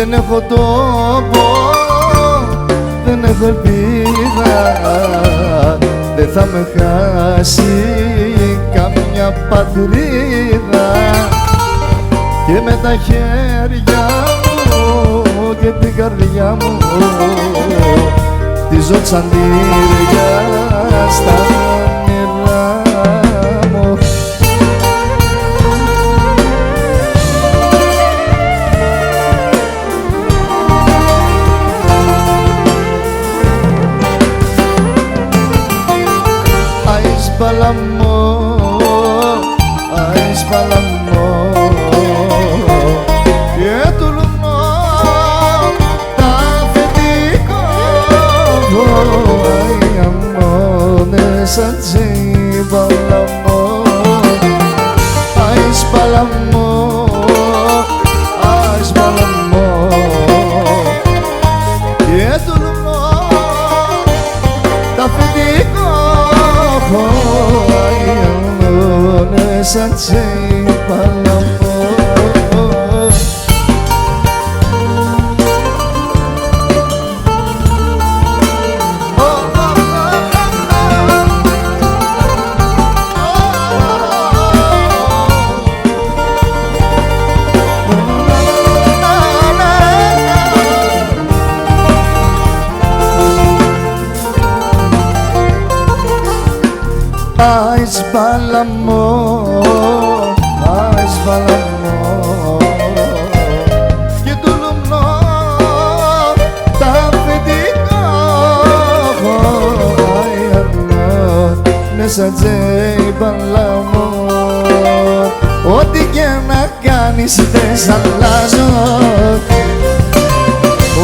Δεν έχω τόπο, δεν έχω ελπίδα, δεν θα με χάσει καμιά πατρίδα. Και με τα χέρια μου και την καρδιά μου τη ζω τσαντήρια στα όνειρά μου. Άις παλαμό, άις παλαμό και τολμώ τα αφεντικό ai amore σαν τσιμπαλαμό. Άις παλαμό, άις παλαμό και τολμώ τα αφεντικό ai amore σαν τσιμπαλαμό. Άις παλαμό, άις παλαμό και τολμώ τα αφεντικά ai amore σαν τσιμπαλαμό. Ό,τι και να κάνεις δεν σ' αλλάζω,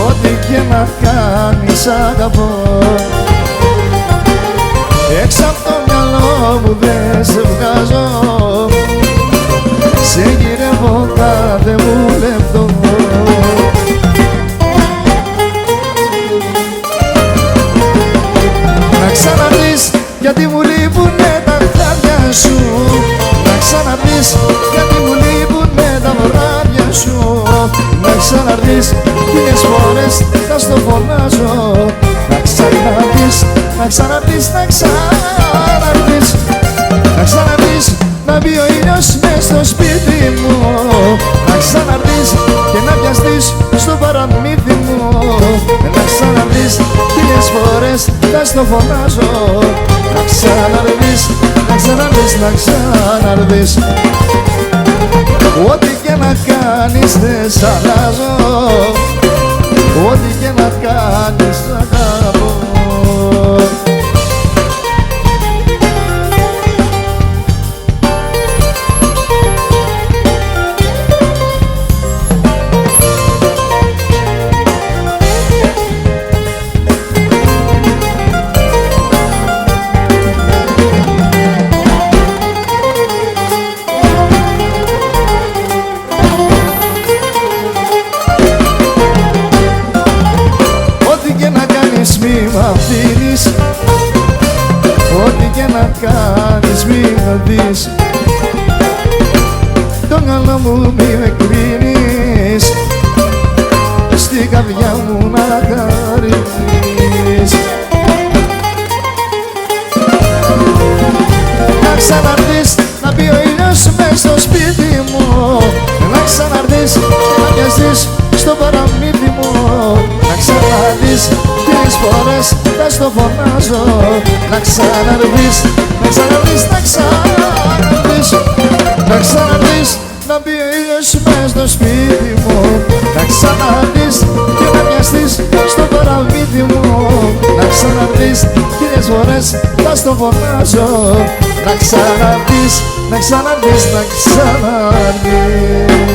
ό,τι και να κάνεις αγαπώ. Έξω απ' το μυαλό μου δεν σε βγάζω, σε γυρεύω κάθε μου λεπτό. Να ξαναδείς γιατί μου λείπουνε τα χάδια σου, να ξαναδείς γιατί μου λείπουνε τα βράδια σου, να ξαναδείς χίλιες φορές θα στο φωνάζω. Να ξαναδείς, να ξαναδείς, να ξαναδείς, να ξαναδείς να μπει ο ήλιος μες στο σπίτι μου, να ξαναδείς και να πιαστείς στο παραμύθι μου, να ξαναδείς χίλιες φορές θα στο φωνάζω. Να ξαναδείς, να ξαναδείς, να ξαναδείς, ό,τι και να κάνεις δεν σ' αλλάζω, ό,τι και να κάνεις αγαπώ. Μη μ' αφήνεις, ό,τι και να κάνεις μη με δεις, το μυαλό μου μη με κρίνεις, στην καρδιά μου να χαρείς. Να ξαναρθείς να μπει ο ήλιος μες στο σπίτι μου, να ξαναρθείς να πιαστείς στο παραμύθι μου, να ξαναδείς χίλιες φορές θα στο φωνάζω. Να ξαναδείς, να ξαναδείς, να ξαναδείς, να ξαναδείς να μπει ο ήλιος μες στο σπίτι μου, να ξαναδείς και να πιαστείς στο παραμύθι μου, να ξαναδείς χίλιες φορές θα στο φωνάζω. Να ξαναδείς, να ξαναδείς, να ξαναδείς.